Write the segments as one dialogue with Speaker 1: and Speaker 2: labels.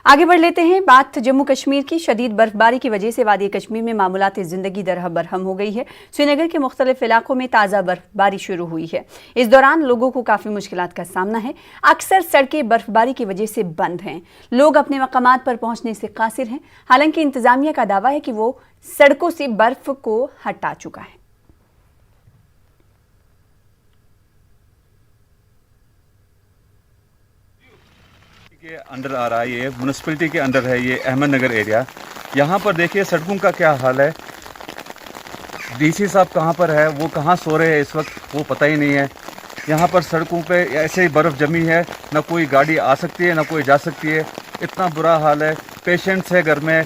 Speaker 1: आगे बढ़ लेते हैं बात जम्मू कश्मीर की। शदीद बर्फबारी की वजह से वादी कश्मीर में मामूलात ज़िंदगी दरह बरहम हो गई है। श्रीनगर के मुख्तलिफ इलाकों में ताज़ा बर्फबारी शुरू हुई है। इस दौरान लोगों को काफ़ी मुश्किलात का सामना है। अक्सर सड़कें बर्फबारी की वजह से बंद हैं। लोग अपने मकामात पर पहुंचने से कासिर हैं। हालांकि इंतज़ामिया का दावा है कि वो सड़कों से बर्फ को हटा चुका है।
Speaker 2: के अंडर आ रहा है, ये म्यूनसिपैलिटी के अंडर है, ये अहमदनगर एरिया। यहाँ पर देखिए सड़कों का क्या हाल है। डीसी साहब कहाँ पर है, वो कहाँ सो रहे हैं इस वक्त, वो पता ही नहीं है। यहाँ पर सड़कों पे ऐसे ही बर्फ़ जमी है, ना कोई गाड़ी आ सकती है ना कोई जा सकती है। इतना बुरा हाल है। पेशेंट्स है घर में,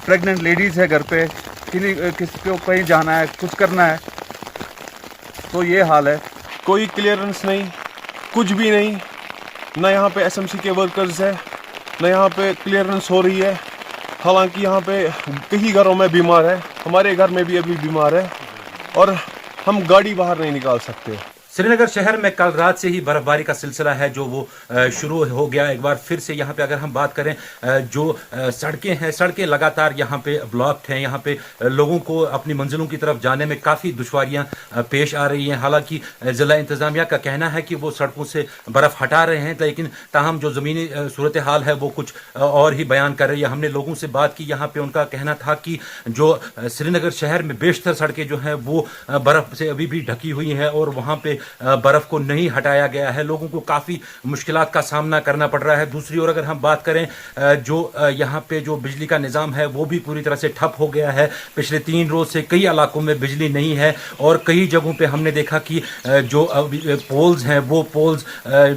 Speaker 2: प्रेग्नेंट लेडीज़ है घर पे, किसी को कहीं जाना है, कुछ करना है, तो ये हाल है।
Speaker 3: कोई क्लियरेंस नहीं, कुछ भी नहीं। न यहाँ पे एसएमसी के वर्कर्स है, न यहाँ पे क्लियरेंस हो रही है। हालांकि यहाँ पे कई घरों में बीमार है, हमारे घर में भी अभी बीमार है और हम गाड़ी बाहर नहीं निकाल सकते।
Speaker 4: श्रीनगर शहर में कल रात से ही बर्फबारी का सिलसिला है जो वो शुरू हो गया। एक बार फिर से यहाँ पे अगर हम बात करें, जो सड़कें हैं, सड़कें लगातार यहाँ पे ब्लॉक्ड हैं। यहाँ पे लोगों को अपनी मंजिलों की तरफ जाने में काफ़ी दुश्वारियाँ पेश आ रही हैं। हालांकि ज़िला इंतज़ामिया का कहना है कि वो सड़कों से बर्फ़ हटा रहे हैं, लेकिन ताहम जो ज़मीनी सूरत हाल है वो कुछ और ही बयान कर रही है। हमने लोगों से बात की, यहाँ पे उनका कहना था कि जो श्रीनगर शहर में बेशतर सड़कें जो हैं वो बर्फ़ से अभी भी ढकी हुई हैं और वहाँ पे बर्फ को नहीं हटाया गया है। लोगों को काफ़ी मुश्किलात का सामना करना पड़ रहा है। दूसरी ओर अगर हम बात करें, जो यहाँ पे जो बिजली का निज़ाम है वो भी पूरी तरह से ठप हो गया है। पिछले 3 रोज़ से कई इलाकों में बिजली नहीं है और कई जगहों पे हमने देखा कि जो पोल्स हैं वो पोल्स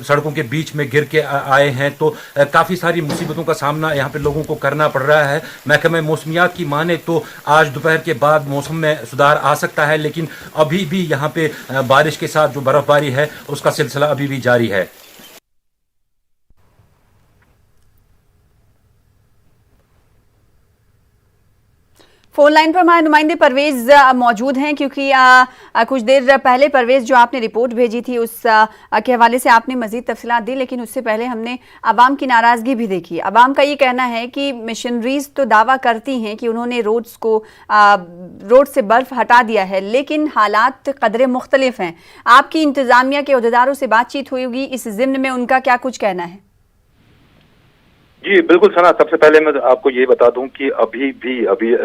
Speaker 4: सड़कों के बीच में गिर के आए हैं। तो काफ़ी सारी मुसीबतों का सामना यहाँ पे लोगों को करना पड़ रहा है। महकमे मौसमियात की माने तो आज दोपहर के बाद मौसम में सुधार आ सकता है, लेकिन अभी भी यहाँ पे बारिश के साथ जो बर्फबारी है उसका सिलसिला अभी भी जारी है।
Speaker 1: फोन लाइन पर हमारे नुमाइंदे परवेज मौजूद हैं, क्योंकि कुछ देर पहले परवेज जो आपने रिपोर्ट भेजी थी उस के हवाले से आपने मजीद तफसीलात दी, लेकिन उससे पहले हमने आवाम की नाराज़गी भी देखी। आवाम का ये कहना है कि मिशनरीज तो दावा करती हैं कि उन्होंने रोड से बर्फ़ हटा दिया है, लेकिन हालात कदरे मुख्तलिफ हैं। आपकी इंतज़ामिया के अहदेदारों से बातचीत हुई होगी, इस ज़िम्न में उनका क्या कुछ कहना है?
Speaker 5: जी बिल्कुल सना, सबसे पहले मैं आपको ये बता दूं कि अभी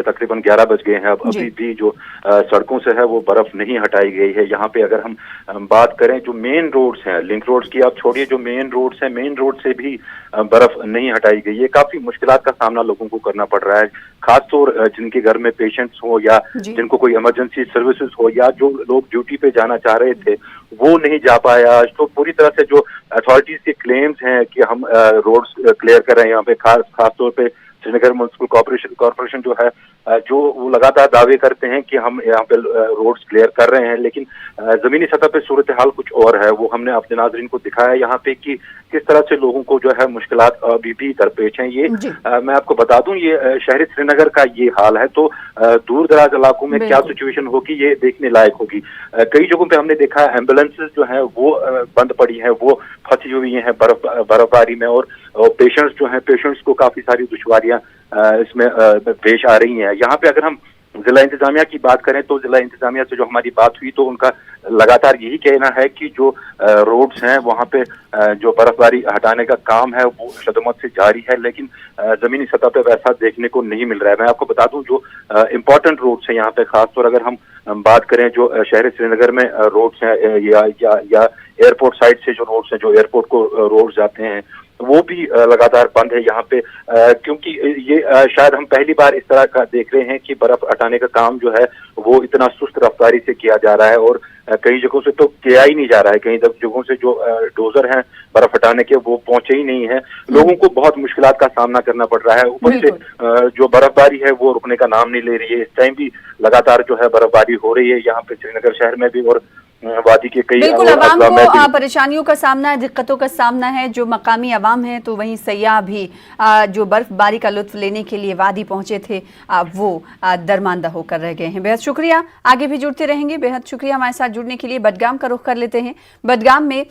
Speaker 5: तकरीबन 11 बज गए हैं। अब अभी भी जो सड़कों से है वो बर्फ नहीं हटाई गई है। यहाँ पे अगर हम बात करें, जो मेन रोड्स हैं, लिंक रोड्स की आप छोड़िए, जो मेन रोड्स हैं, मेन रोड से भी बर्फ नहीं हटाई गई है। काफी मुश्किलात का सामना लोगों को करना पड़ रहा है, खासतौर जिनके घर में पेशेंट्स हो या जिनको कोई इमरजेंसी सर्विसेज हो या जो लोग ड्यूटी पे जाना चाह रहे थे वो नहीं जा पाए आज। तो पूरी तरह से जो अथॉरिटीज के क्लेम्स हैं कि हम रोड्स क्लियर कर रहे हैं यहाँ पे, खास तौर पे श्रीनगर म्युनिसिपल कॉर्पोरेशन जो है, जो वो लगातार दावे करते हैं कि हम यहाँ पे रोड्स क्लियर कर रहे हैं, लेकिन जमीनी सतह पे सूरत हाल कुछ और है। वो हमने अपने नाज़रीन को दिखाया यहाँ पे कि किस तरह से लोगों को जो है मुश्किलात अभी भी दरपेश हैं। ये मैं आपको बता दूं, ये शहरी श्रीनगर का ये हाल है, तो दूर दराज इलाकों में क्या सिचुएशन होगी ये देखने लायक होगी। कई जगहों पे हमने देखा है एम्बुलेंसेज जो है वो बंद पड़ी हैं, वो फंसी हुई हैं बर्फबारी में, और पेशेंट्स जो हैं, पेशेंट्स को काफी सारी दुश्वारियां इसमें पेश आ रही हैं। यहाँ पे अगर हम जिला इंतजामिया की बात करें तो जिला इंतजामिया से जो हमारी बात हुई तो उनका लगातार यही कहना है कि जो रोड्स हैं वहाँ पे जो बर्फबारी हटाने का काम है वो शदमत से जारी है, लेकिन जमीनी सतह पे वैसा देखने को नहीं मिल रहा है। मैं आपको बता दूं, जो इम्पोर्टेंट रोड्स हैं यहाँ पे, खासतौर अगर हम बात करें जो शहर श्रीनगर में रोड्स हैं या एयरपोर्ट साइड से जो रोड्स हैं, जो एयरपोर्ट को रोड्स जाते हैं, वो भी लगातार बंद है यहाँ पे, क्योंकि ये शायद हम पहली बार इस तरह का देख रहे हैं कि बर्फ हटाने का काम जो है वो इतना सुस्त रफ्तारी से किया जा रहा है, और कई जगहों से तो किया ही नहीं जा रहा है। कई जगहों से जो डोजर हैं बर्फ हटाने के वो पहुंचे ही नहीं है। लोगों को बहुत मुश्किलात का सामना करना पड़ रहा है। ऊपर से जो बर्फबारी है वो रुकने का नाम नहीं ले रही है। इस टाइम भी लगातार जो है बर्फबारी हो रही है यहाँ पे श्रीनगर शहर में भी और वादी के कई
Speaker 1: बिल्कुल आवाम को परेशानियों का सामना है, दिक्कतों का सामना है। जो मकामी आवाम है तो वहीं सयाह भी जो बर्फबारी का लुत्फ लेने के लिए वादी पहुंचे थे वो दरमानदा होकर रह गए हैं। बेहद शुक्रिया, आगे भी जुड़ते रहेंगे। बेहद शुक्रिया हमारे साथ जुड़ने के लिए। बडगाम का रुख कर लेते हैं। बडगाम में